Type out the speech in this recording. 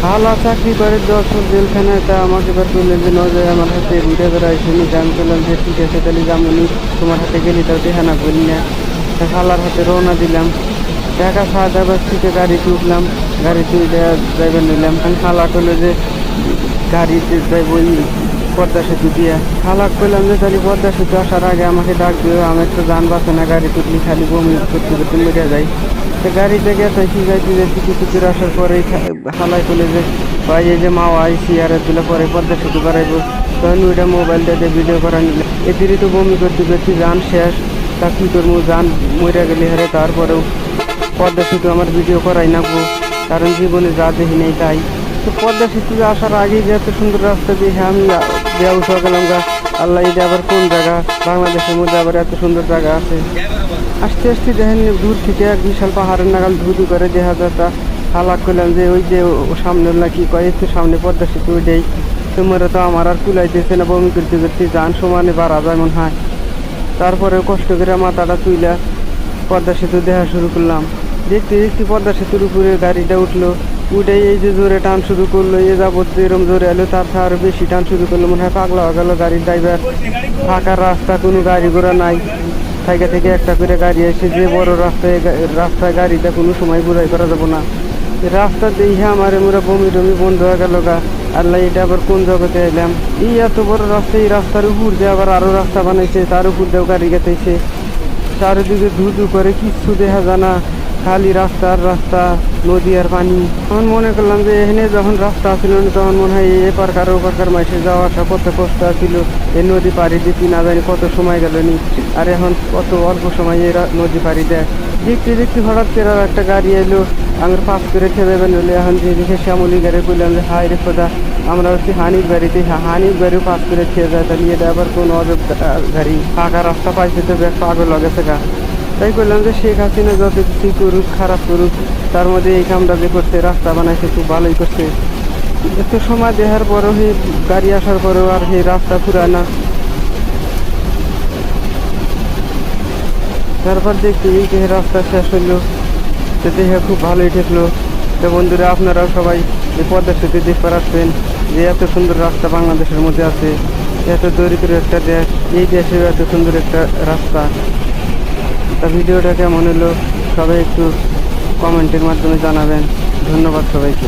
খালা চাকরি করে যশোর জেলখানায়, তা আমাকে এবার বললেন যে নজয় আমার হাতে ঘুরে বেড়াইছে নি। আমি বললাম যে ঠিক আছে তাহলে যামনি, তোমার হাতে গেলি তাও দেখানা করি না। তা খালার হাতে রওনা দিলাম। টাকা শাহজাবাদ থেকে গাড়িতে উঠলাম, গাড়িতে উঠে ড্রাইভার নিলাম। কারণ খালা করলো যে গাড়িতে যাইব ওই পদ্মা সেতু দিয়ে। খালাক করলাম যে তাহলে পদ্মা সেতু আসার আগে আমাকে ডাক দিও, আমার তো যান বাঁচে না, গাড়ি তুললি খালি বমি করতে করতে মরে যাই। তো গাড়িতে গেছে শিখাইতে যাচ্ছি, কিছু দূর আসার পরেই খালাই করলে যে ভাই এই যে মাও আইসি আর তুলে পরে পদ্মা সেতু করাইবো। তখন ওইটা মোবাইলটা দিয়ে ভিডিও করা নিলাম। এদেরই তো বমি করতে করতে যান শেষ। তা কী করবো, যান মরে গেলে হারে তারপরেও পদ্মা সেতু আমার ভিডিও করাই নাকবো, কারণ জীবনে যা দেখি নেই তাই। তো পদ্মা সেতু আসার আগেই যে এত সুন্দর রাস্তা দেখে আমি বেউস হয়ে গেলাম গা। আল্লাহ, এটা আবার কোন জায়গা? বাংলাদেশের মধ্যে আবার এত সুন্দর জায়গা আছে। আস্তে আস্তে দেখেন দূর থেকে এক বিশাল পাহাড়ের নাগাল ধুধু করে দেখা যায়। তা হালাক করলাম যে ওই যে সামনে কি কয় একটু সামনে পদ্মা সেতু ওইটাই। তোমরা তো আমার আর কুলাইতেছে না, বমি করতে করতে যান সমানে বাড়া যায় মনে হয়। তারপরে কষ্ট করে মাথাটা তুইলা পদ্মা সেতু দেখা শুরু করলাম। দেখতে দেখতে পদ্মা সেতুর উপরে গাড়িটা উঠলো। উঠেই এই যে জোরে টান শুরু করলো, এ যাবত এরম জোরে এলো, তার আরো বেশি টান শুরু করলো। মনে হয় পাগলা হয়ে গেল গাড়ির ড্রাইভার। ফাঁকা রাস্তা, কোনো গাড়ি ঘোড়া নাই। জায়গা থেকে একটা করে গাড়ি এসে যে বড় রাস্তায় গাড়িটা কোনো সময় ঘুরাই করা যাবো না। রাস্তা দেখে আমার মোরা বমি টমি বন্ধ হয়ে গেল গা। আল্লাহ, এটা আবার কোন জগতে এলাম? এই এত বড় রাস্তা, এই রাস্তার উপর দিয়ে আবার আরো রাস্তা বানাইছে, তার উপর দিয়েও গাড়ি গেতেছে। চারিদিকে ধু করে কিচ্ছু দেখা যায় না, খালি রাস্তা আর রাস্তা, নদী আর পানি। তখন মনে করলাম যে এখানে যখন রাস্তা আসছিল না, তখন মনে হয় এপারকার ওপারকার মাসে যাওয়া আসা কত কষ্ট আসছিল। এই নদী পাড়ি দিতে না জানি কত সময় গেল নি, আর এখন কত অল্প সময় এই নদী পাড়ি দেয়। দেখতে দেখতে হঠাৎ করে আর একটা গাড়ি এলো, আমার পাস করে খেয়ে যাবেন বলে। এখন যে দেখে শ্যামলি গাড়ি বললাম যে হাই রে খোদা, আমরা হচ্ছে হানির বাড়িতে, হানির বাড়িও পাস করে খেয়ে যায়, তাহলে এটা আবার কোন অজব গাড়ি? ফাঁকা রাস্তা পাইছে তো ব্যাগ পাগল লাগেছে গা। তাই করলাম যে শেখ হাসিনা যত কিছু করুক, খারাপ করুক, তার মধ্যে এই কামটা যে করছে, রাস্তা বানাইছে, খুব ভালোই করছে। এত সময় দেখার পরেও সেই গাড়ি আসার পরেও আর সেই রাস্তা ফুরায় না। তারপর দেখতে দেখতে রাস্তা শেষ হইলো, তো দেখে খুব ভালোই ঠেকলো। তো বন্ধুরা, আপনারাও সবাই এই পদ্মা সেতু দেখবার আসবেন, যে এত সুন্দর রাস্তা বাংলাদেশের মধ্যে আছে। এত দরিদ্র একটা দেশ, এই দেশেও এত সুন্দর একটা রাস্তা। তা ভিডিওটা কেমন হলো সবাই একটু কমেন্টের মাধ্যমে জানাবেন। ধন্যবাদ সবাইকে।